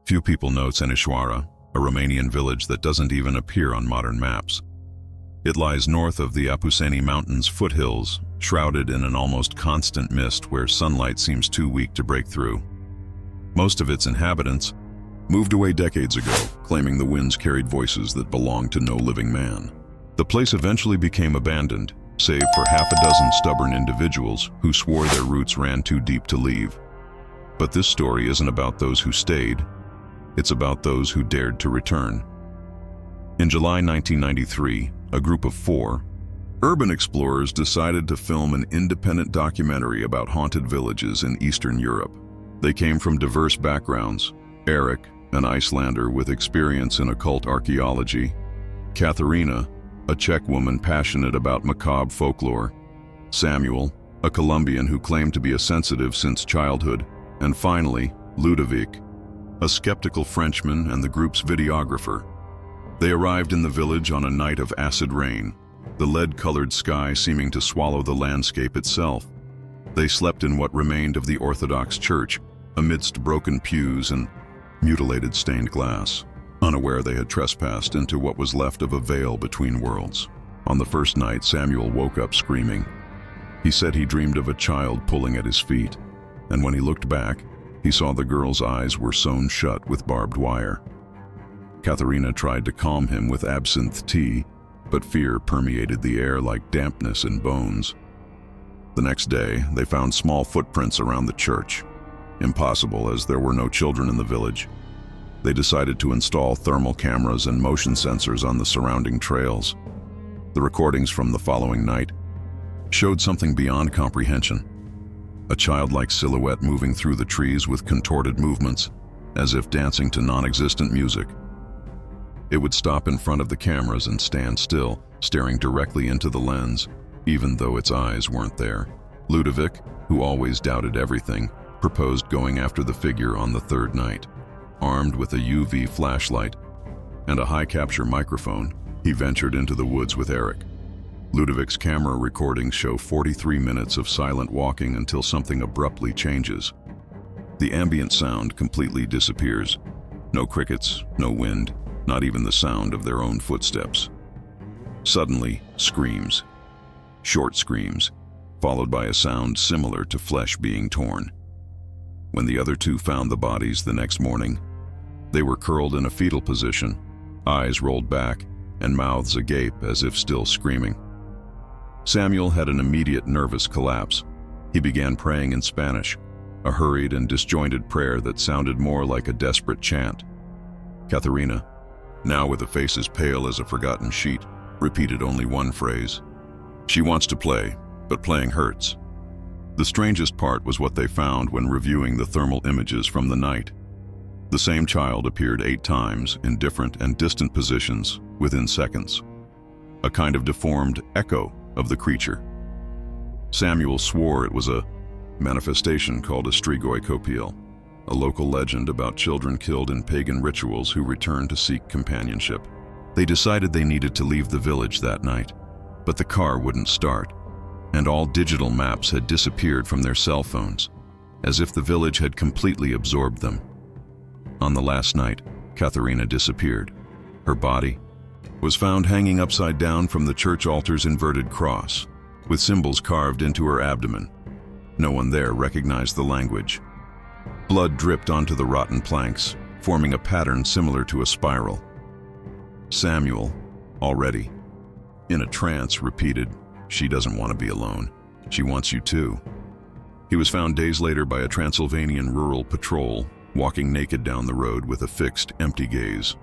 Few people know Cenișoara, a Romanian village that doesn't even appear on modern maps. It lies north of the Apuseni Mountains foothills, shrouded in an almost constant mist where sunlight seems too weak to break through. Most of its inhabitants moved away decades ago, claiming the winds carried voices that belonged to no living man. The place eventually became abandoned, save for half a dozen stubborn individuals who swore their roots ran too deep to leave. But this story isn't about those who stayed, it's about those who dared to return. In July 1993, a group of 4 urban explorers decided to film an independent documentary about haunted villages in Eastern Europe. They came from diverse backgrounds: Eric, an Icelander with experience in occult archaeology; Katharina, a Czech woman passionate about macabre folklore; Samuel, a Colombian who claimed to be a sensitive since childhood; and finally, Ludovic, a skeptical Frenchman and the group's videographer. They arrived in the village on a night of acid rain, the lead-colored sky seeming to swallow the landscape itself. They slept in what remained of the Orthodox church, amidst broken pews and mutilated stained glass, unaware they had trespassed into what was left of a veil between worlds. On the first night, Samuel woke up screaming. He said he dreamed of a child pulling at his feet, and when he looked back, he saw the girl's eyes were sewn shut with barbed wire. Katharina tried to calm him with absinthe tea, but fear permeated the air like dampness in bones. The next day, they found small footprints around the church. Impossible, as there were no children in the village. They decided to install thermal cameras and motion sensors on the surrounding trails. The recordings from the following night showed something beyond comprehension. A childlike silhouette moving through the trees with contorted movements, as if dancing to non-existent music. It would stop in front of the cameras and stand still, staring directly into the lens, even though its eyes weren't there. Ludovic, who always doubted everything, proposed going after the figure on the third night. Armed with a UV flashlight and a high-capture microphone, he ventured into the woods with Eric. Ludovic's camera recordings show 43 minutes of silent walking until something abruptly changes. The ambient sound completely disappears. No crickets, no wind, not even the sound of their own footsteps. Suddenly, screams. Short screams, followed by a sound similar to flesh being torn. When the other 2 found the bodies the next morning, they were curled in a fetal position, eyes rolled back, and mouths agape as if still screaming. Samuel had an immediate nervous collapse. He began praying in Spanish, a hurried and disjointed prayer that sounded more like a desperate chant. Katharina, now with a face as pale as a forgotten sheet, repeated only one phrase. She wants to play, but playing hurts. The strangest part was what they found when reviewing the thermal images from the night. The same child appeared 8 times in different and distant positions within seconds. A kind of deformed echo of the creature. Samuel swore it was a manifestation called a strigoi, a local legend about children killed in pagan rituals who returned to seek companionship. They decided they needed to leave the village that night, but the car wouldn't start, and all digital maps had disappeared from their cell phones, as if the village had completely absorbed them. On the last night, Katharina disappeared. Her body was found hanging upside down from the church altar's inverted cross, with symbols carved into her abdomen. No one there recognized the language. Blood dripped onto the rotten planks, forming a pattern similar to a spiral. Samuel, already in a trance, repeated, "She doesn't want to be alone. She wants you too." He was found days later by a Transylvanian rural patrol, walking naked down the road with a fixed, empty gaze.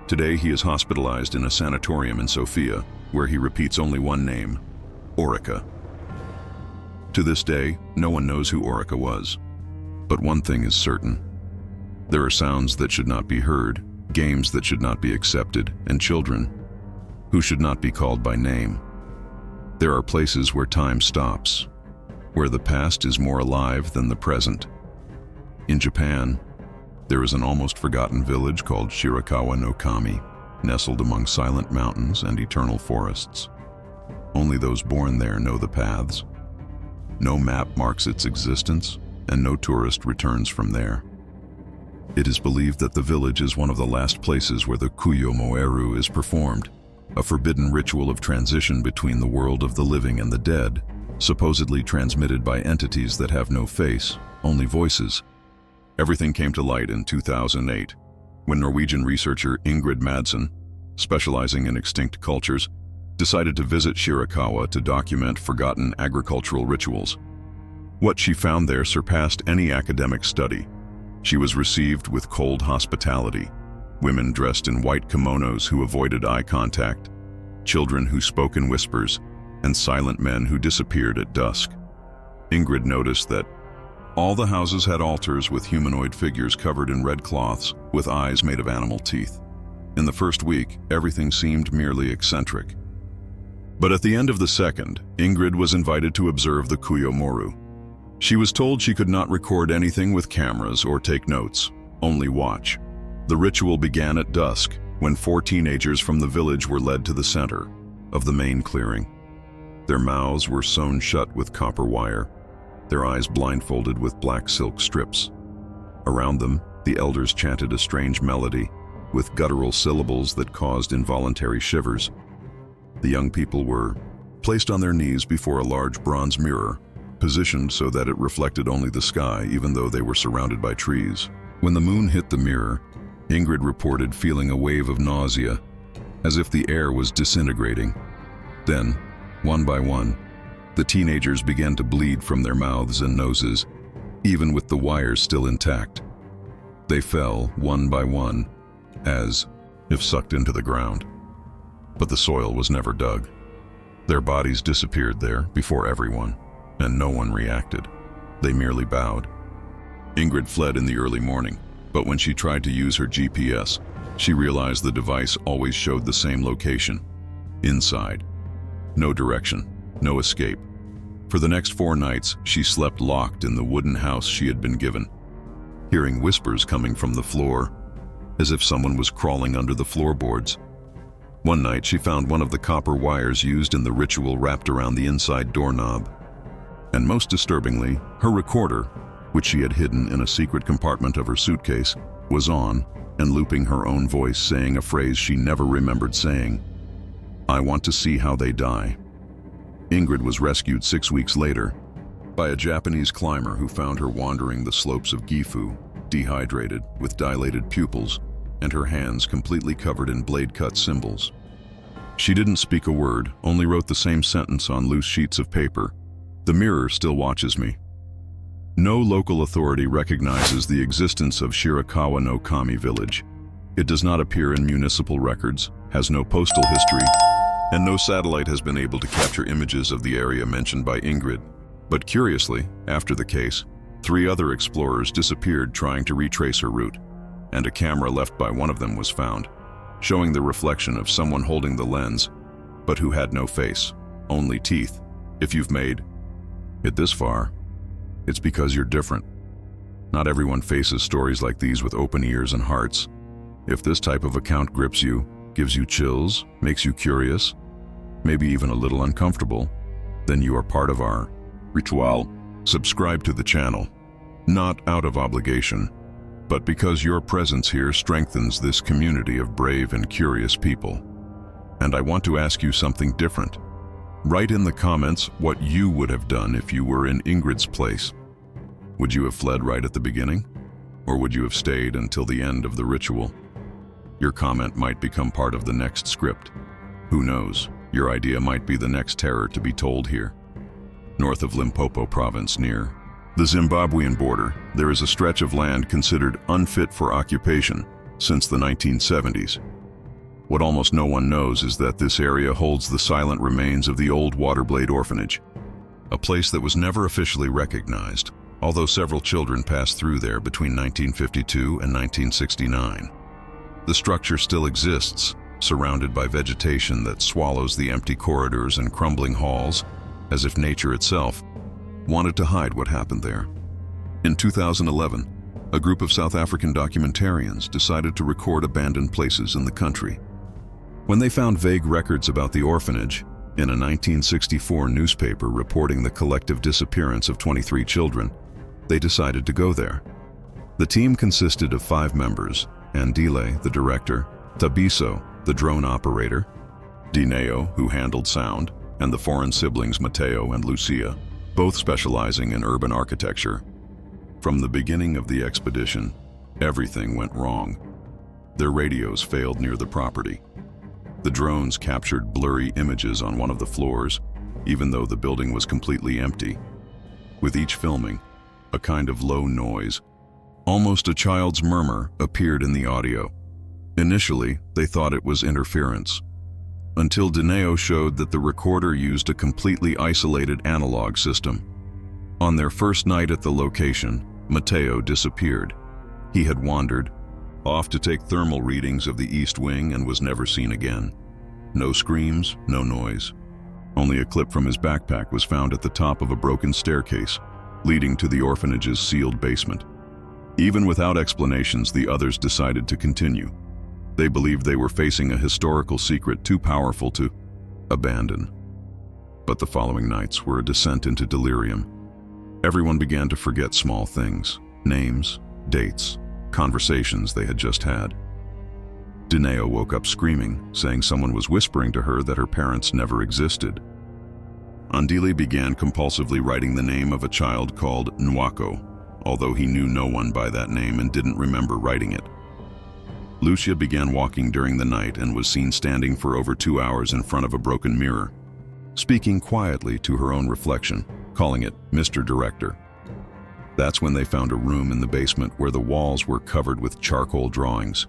Today he is hospitalized in a sanatorium in Sofia, where he repeats only one name, Orica. To this day, no one knows who Orica was. But one thing is certain. There are sounds that should not be heard, games that should not be accepted, and children who should not be called by name. There are places where time stops, where the past is more alive than the present. In Japan, there is an almost forgotten village called Shirakawa-no-Kami, nestled among silent mountains and eternal forests. Only those born there know the paths. No map marks its existence, and no tourist returns from there. It is believed that the village is one of the last places where the Kuyo Moeru is performed, a forbidden ritual of transition between the world of the living and the dead, supposedly transmitted by entities that have no face, only voices. Everything came to light in 2008, when Norwegian researcher Ingrid Madsen, specializing in extinct cultures, decided to visit Shirakawa to document forgotten agricultural rituals. What she found there surpassed any academic study. She was received with cold hospitality, women dressed in white kimonos who avoided eye contact, children who spoke in whispers, and silent men who disappeared at dusk. Ingrid noticed that all the houses had altars with humanoid figures covered in red cloths with eyes made of animal teeth. In the first week, everything seemed merely eccentric. But at the end of the second, Ingrid was invited to observe the Kuyo Moru. She was told she could not record anything with cameras or take notes, only watch. The ritual began at dusk, when 4 teenagers from the village were led to the center of the main clearing. Their mouths were sewn shut with copper wire, their eyes blindfolded with black silk strips. Around them, the elders chanted a strange melody, with guttural syllables that caused involuntary shivers. The young people were placed on their knees before a large bronze mirror, positioned so that it reflected only the sky even though they were surrounded by trees. When the moon hit the mirror, Ingrid reported feeling a wave of nausea, as if the air was disintegrating. Then, one by one, the teenagers began to bleed from their mouths and noses, even with the wires still intact. They fell one by one, as if sucked into the ground. But the soil was never dug. Their bodies disappeared there before everyone, and no one reacted. They merely bowed. Ingrid fled in the early morning, but when she tried to use her GPS, she realized the device always showed the same location, inside. No direction, no escape. For the next 4 nights, she slept locked in the wooden house she had been given, hearing whispers coming from the floor, as if someone was crawling under the floorboards. One night, she found one of the copper wires used in the ritual wrapped around the inside doorknob. And most disturbingly, her recorder, which she had hidden in a secret compartment of her suitcase, was on and looping her own voice saying a phrase she never remembered saying, "I want to see how they die." Ingrid was rescued 6 weeks later by a Japanese climber who found her wandering the slopes of Gifu, dehydrated, with dilated pupils, and her hands completely covered in blade-cut symbols. She didn't speak a word, only wrote the same sentence on loose sheets of paper. "The mirror still watches me." No local authority recognizes the existence of Shirakawa-no-Kami village. It does not appear in municipal records, has no postal history, and no satellite has been able to capture images of the area mentioned by Ingrid. But curiously, after the case, 3 other explorers disappeared trying to retrace her route, and a camera left by one of them was found, showing the reflection of someone holding the lens, but who had no face, only teeth. If you've made it this far, it's because you're different. Not everyone faces stories like these with open ears and hearts. If this type of account grips you, gives you chills, makes you curious, maybe even a little uncomfortable, then you are part of our ritual. Subscribe to the channel, not out of obligation, but because your presence here strengthens this community of brave and curious people. And I want to ask you something different. Write in the comments what you would have done if you were in Ingrid's place. Would you have fled right at the beginning? Or would you have stayed until the end of the ritual? Your comment might become part of the next script. Who knows, your idea might be the next terror to be told here. North of Limpopo province near the Zimbabwean border, there is a stretch of land considered unfit for occupation since the 1970s. What almost no one knows is that this area holds the silent remains of the old Blade Orphanage, a place that was never officially recognized, although several children passed through there between 1952 and 1969. The structure still exists, surrounded by vegetation that swallows the empty corridors and crumbling halls, as if nature itself wanted to hide what happened there. In 2011, a group of South African documentarians decided to record abandoned places in the country. When they found vague records about the orphanage in a 1964 newspaper reporting the collective disappearance of 23 children, they decided to go there. The team consisted of 5 members: Andile, the director; Tabiso, the drone operator; Dineo, who handled sound; and the foreign siblings Matteo and Lucia, both specializing in urban architecture. From the beginning of the expedition, everything went wrong. Their radios failed near the property. The drones captured blurry images on one of the floors, even though the building was completely empty. With each filming, a kind of low noise, almost a child's murmur, appeared in the audio. Initially, they thought it was interference, until Dineo showed that the recorder used a completely isolated analog system. On their first night at the location, Matteo disappeared. He had wandered off to take thermal readings of the East Wing and was never seen again. No screams, no noise. Only a clip from his backpack was found at the top of a broken staircase, leading to the orphanage's sealed basement. Even without explanations, the others decided to continue. They believed they were facing a historical secret too powerful to abandon. But the following nights were a descent into delirium. Everyone began to forget small things: names, dates, conversations they had just had. Dineo woke up screaming, saying someone was whispering to her that her parents never existed. Andile began compulsively writing the name of a child called Nwako, although he knew no one by that name and didn't remember writing it. Lucia began walking during the night and was seen standing for over 2 hours in front of a broken mirror, speaking quietly to her own reflection, calling it Mr. Director. That's when they found a room in the basement where the walls were covered with charcoal drawings,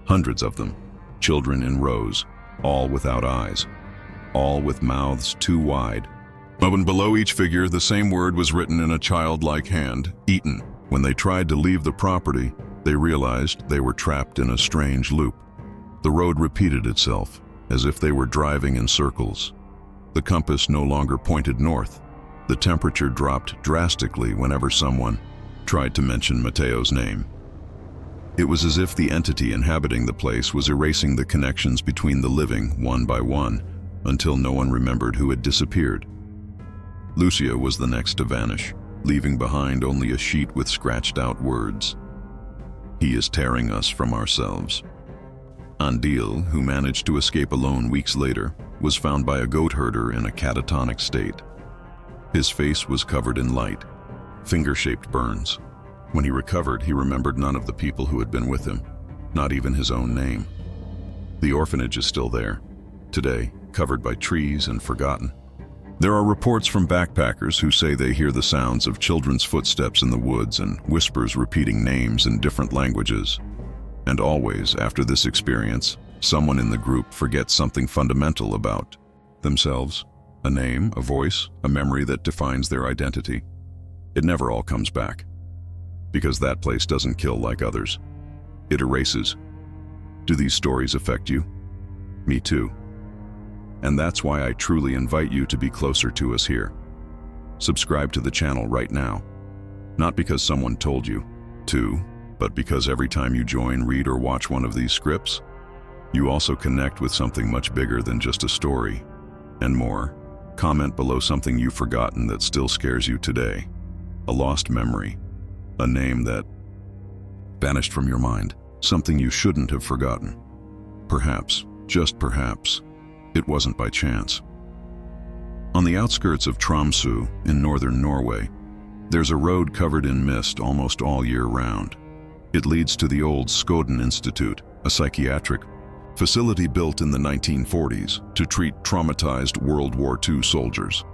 hundreds of them, children in rows, all without eyes, all with mouths too wide. And below each figure, the same word was written in a childlike hand: eaten. When they tried to leave the property, they realized they were trapped in a strange loop. The road repeated itself, as if they were driving in circles. The compass no longer pointed north. The temperature dropped drastically whenever someone tried to mention Matteo's name. It was as if the entity inhabiting the place was erasing the connections between the living one by one, until no one remembered who had disappeared. Lucia was the next to vanish, leaving behind only a sheet with scratched-out words. "He is tearing us from ourselves." Andile, who managed to escape alone weeks later, was found by a goat herder in a catatonic state. His face was covered in light, finger-shaped burns. When he recovered, he remembered none of the people who had been with him, not even his own name. The orphanage is still there, today, covered by trees and forgotten. There are reports from backpackers who say they hear the sounds of children's footsteps in the woods and whispers repeating names in different languages. And always, after this experience, someone in the group forgets something fundamental about themselves: a name, a voice, a memory that defines their identity. It never all comes back, because that place doesn't kill like others. It erases. Do these stories affect you? Me too. And that's why I truly invite you to be closer to us here. Subscribe to the channel right now. Not because someone told you to, but because every time you join, read, or watch one of these scripts, you also connect with something much bigger than just a story. And more, comment below something you've forgotten that still scares you today. A lost memory, a name that vanished from your mind, something you shouldn't have forgotten. Perhaps, just perhaps, it wasn't by chance. On the outskirts of Tromsø in northern Norway, there's a road covered in mist almost all year round. It leads to the old Skåden Institute, a psychiatric facility built in the 1940s to treat traumatized World War II soldiers.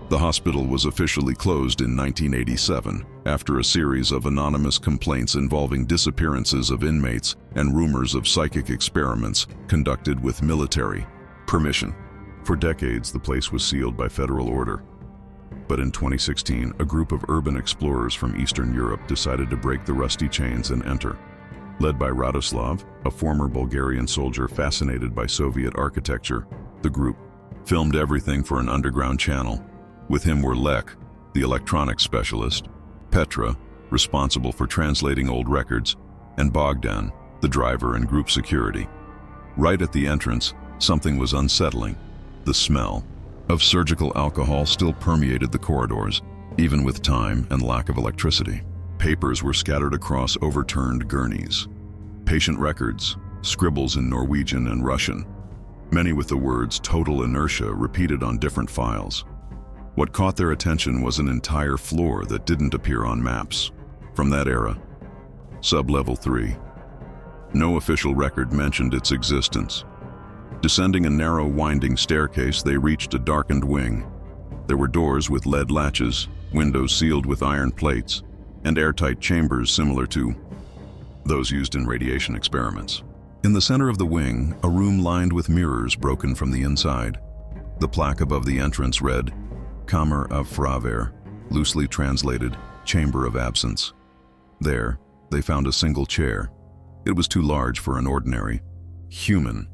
The hospital was officially closed in 1987 after a series of anonymous complaints involving disappearances of inmates and rumors of psychic experiments conducted with military permission. For decades, the place was sealed by federal order. But in 2016, a group of urban explorers from Eastern Europe decided to break the rusty chains and enter. Led by Radoslav, a former Bulgarian soldier fascinated by Soviet architecture, the group filmed everything for an underground channel. With him were Lech, the electronics specialist, Petra, responsible for translating old records, and Bogdan, the driver and group security. Right at the entrance, something was unsettling. The smell of surgical alcohol still permeated the corridors, even with time and lack of electricity. Papers were scattered across overturned gurneys. Patient records, scribbles in Norwegian and Russian, many with the words total inertia repeated on different files. What caught their attention was an entire floor that didn't appear on maps. From that era, Sub-Level 3. No official record mentioned its existence. Descending a narrow, winding staircase, they reached a darkened wing. There were doors with lead latches, windows sealed with iron plates, and airtight chambers similar to those used in radiation experiments. In the center of the wing, a room lined with mirrors broken from the inside. The plaque above the entrance read, Kammer av fravær, loosely translated, Chamber of Absence. There, they found a single chair. It was too large for an ordinary human.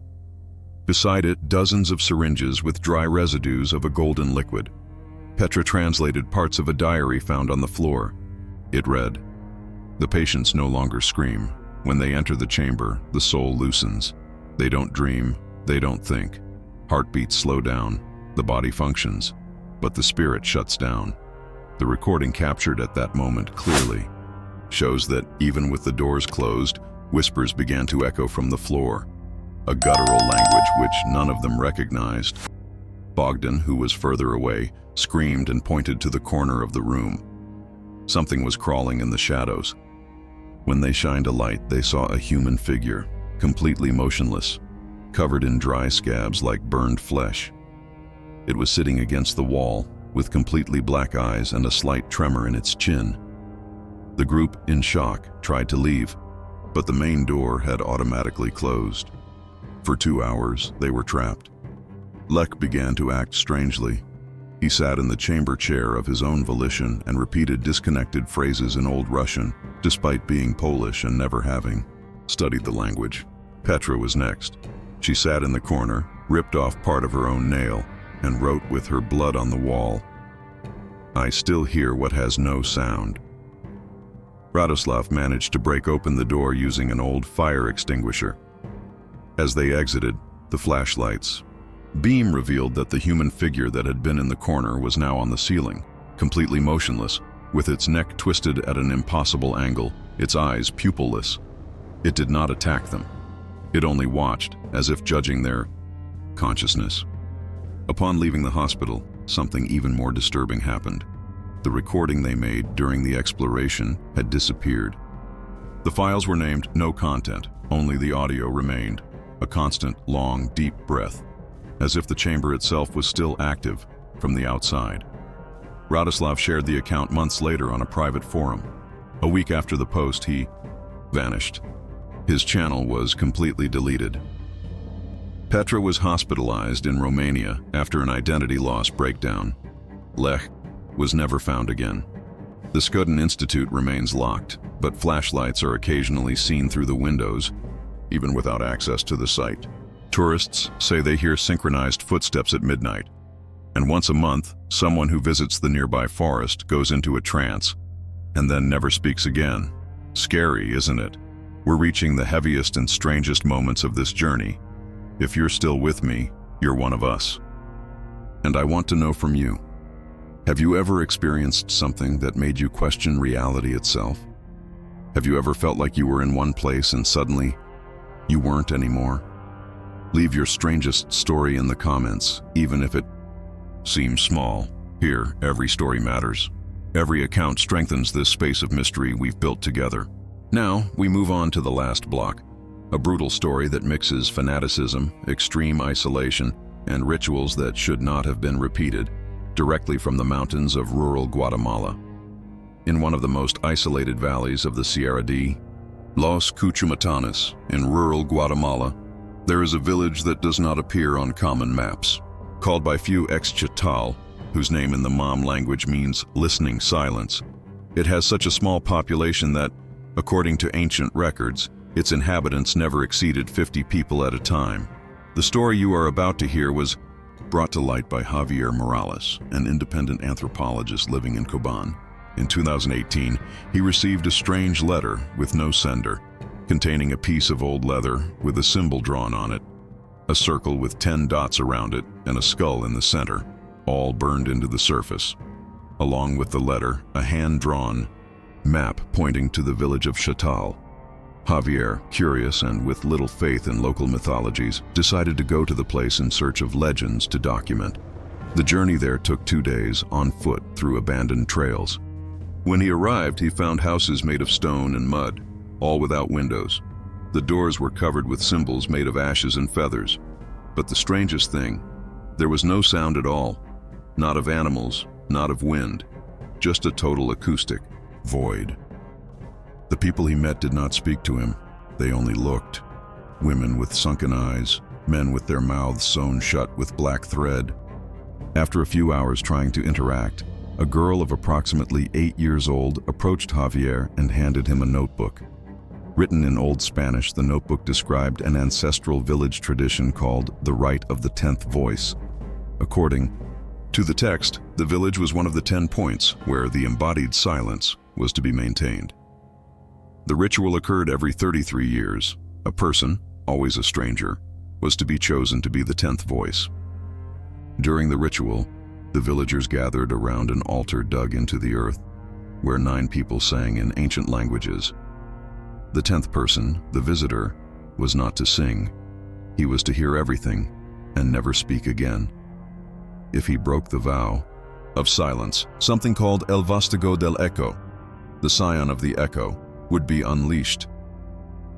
Beside it, dozens of syringes with dry residues of a golden liquid. Petra translated parts of a diary found on the floor. It read, "The patients no longer scream. When they enter the chamber, the soul loosens. They don't dream, they don't think. Heartbeats slow down, the body functions, but the spirit shuts down." The recording captured at that moment clearly shows that even with the doors closed, whispers began to echo from the floor, a guttural language which none of them recognized. Bogdan, who was further away, screamed and pointed to the corner of the room. Something was crawling in the shadows. When they shined a light, they saw a human figure, completely motionless, covered in dry scabs like burned flesh. It was sitting against the wall, with completely black eyes and a slight tremor in its chin. The group, in shock, tried to leave, but the main door had automatically closed. For 2 hours, they were trapped. Lech began to act strangely. He sat in the chamber chair of his own volition and repeated disconnected phrases in Old Russian, despite being Polish and never having studied the language. Petra was next. She sat in the corner, ripped off part of her own nail, and wrote with her blood on the wall, "I still hear what has no sound." Radoslav managed to break open the door using an old fire extinguisher. As they exited, the flashlight's beam revealed that the human figure that had been in the corner was now on the ceiling, completely motionless, with its neck twisted at an impossible angle, its eyes pupilless. It did not attack them. It only watched, as if judging their consciousness. Upon leaving the hospital, something even more disturbing happened. The recording they made during the exploration had disappeared. The files were named no content, only the audio remained, a constant, long, deep breath, as if the chamber itself was still active from the outside. Radoslav shared the account months later on a private forum. A week after the post, he vanished. His channel was completely deleted. Petra was hospitalized in Romania after an identity loss breakdown. Lech was never found again. The Skåden Institute remains locked, but flashlights are occasionally seen through the windows, even without access to the site. Tourists say they hear synchronized footsteps at midnight, and once a month, someone who visits the nearby forest goes into a trance and then never speaks again. Scary, isn't it? We're reaching the heaviest and strangest moments of this journey. If you're still with me, you're one of us. And I want to know from you, have you ever experienced something that made you question reality itself? Have you ever felt like you were in one place and suddenly you weren't anymore? Leave your strangest story in the comments, even if it seems small. Here, every story matters. Every account strengthens this space of mystery we've built together. Now, we move on to the last block, a brutal story that mixes fanaticism, extreme isolation, and rituals that should not have been repeated, directly from the mountains of rural Guatemala. In one of the most isolated valleys of the Sierra de Los Cuchumatanes, in rural Guatemala, there is a village that does not appear on common maps. Called by few Xch'atal, whose name in the Mam language means listening silence, it has such a small population that, according to ancient records, its inhabitants never exceeded 50 people at a time. The story you are about to hear was brought to light by Javier Morales, an independent anthropologist living in Cobán. In 2018, he received a strange letter with no sender, containing a piece of old leather with a symbol drawn on it, a circle with 10 dots around it and a skull in the center, all burned into the surface. Along with the letter, a hand-drawn Map pointing to the village of Xch'atal. Javier, curious and with little faith in local mythologies, decided to go to the place in search of legends to document. The journey there took 2 days on foot through abandoned trails. When he arrived, he found houses made of stone and mud, all without windows. The doors were covered with symbols made of ashes and feathers. But the strangest thing, there was no sound at all. Not of animals, not of wind, just a total acoustic void. The people he met did not speak to him. They only looked. Women with sunken eyes, men with their mouths sewn shut with black thread. After a few hours trying to interact, a girl of approximately 8 years old approached Javier and handed him a notebook. Written in Old Spanish, the notebook described an ancestral village tradition called the Rite of the 10th Voice. According to the text, the village was one of the 10 points where the embodied silence was to be maintained. The ritual occurred every 33 years. A person, always a stranger, was to be chosen to be the 10th voice. During the ritual, the villagers gathered around an altar dug into the earth, where 9 people sang in ancient languages. The 10th person, the visitor, was not to sing. He was to hear everything and never speak again. If he broke the vow of silence, something called El Vástago del Eco, the scion of the echo, would be unleashed.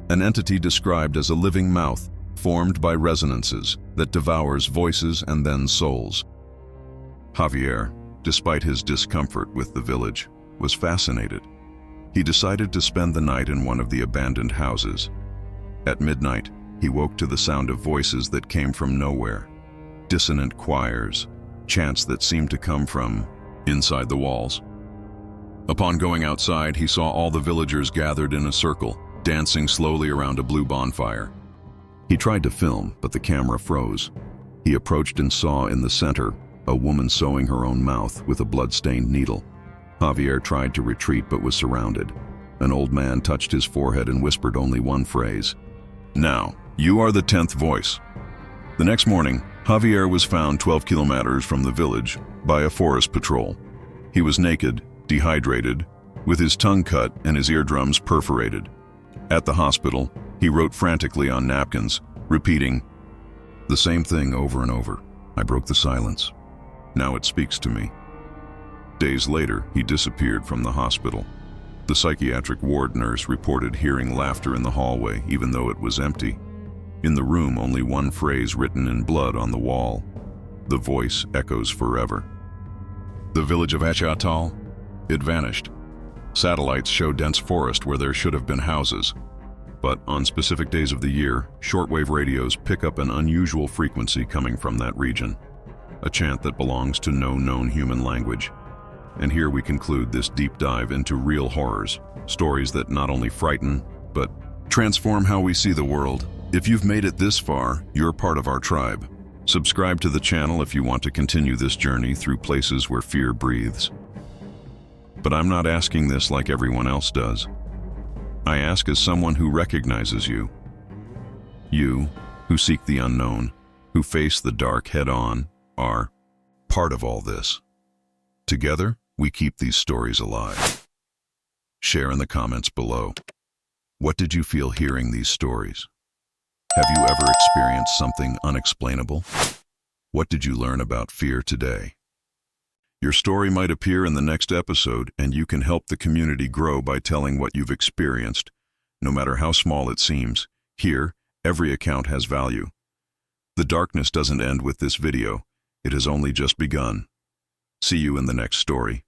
An entity described as a living mouth, formed by resonances that devours voices and then souls. Javier, despite his discomfort with the village, was fascinated. He decided to spend the night in one of the abandoned houses. At midnight, he woke to the sound of voices that came from nowhere. Dissonant choirs, chants that seemed to come from inside the walls. Upon going outside, he saw all the villagers gathered in a circle, dancing slowly around a blue bonfire. He tried to film, but the camera froze. He approached and saw in the center a woman sewing her own mouth with a blood-stained needle. Javier tried to retreat but was surrounded. An old man touched his forehead and whispered only one phrase. "Now, you are the 10th voice." The next morning, Javier was found 12 kilometers from the village by a forest patrol. He was naked, dehydrated, with his tongue cut and his eardrums perforated. At the hospital, he wrote frantically on napkins, repeating the same thing over and over. "I broke the silence. Now it speaks to me." Days later, he disappeared from the hospital. The psychiatric ward nurse reported hearing laughter in the hallway, even though it was empty. In the room, only one phrase written in blood on the wall. The voice echoes forever. The village of Xch'atal, it vanished. Satellites show dense forest where there should have been houses. But on specific days of the year, shortwave radios pick up an unusual frequency coming from that region. A chant that belongs to no known human language. And here we conclude this deep dive into real horrors, stories that not only frighten, but transform how we see the world. If you've made it this far, you're part of our tribe. Subscribe to the channel if you want to continue this journey through places where fear breathes. But I'm not asking this like everyone else does. I ask as someone who recognizes you. You, who seek the unknown, who face the dark head-on, are part of all this. Together, we keep these stories alive. Share in the comments below. What did you feel hearing these stories? Have you ever experienced something unexplainable? What did you learn about fear today? Your story might appear in the next episode, and you can help the community grow by telling what you've experienced. No matter how small it seems, here, every account has value. The darkness doesn't end with this video. It has only just begun. See you in the next story.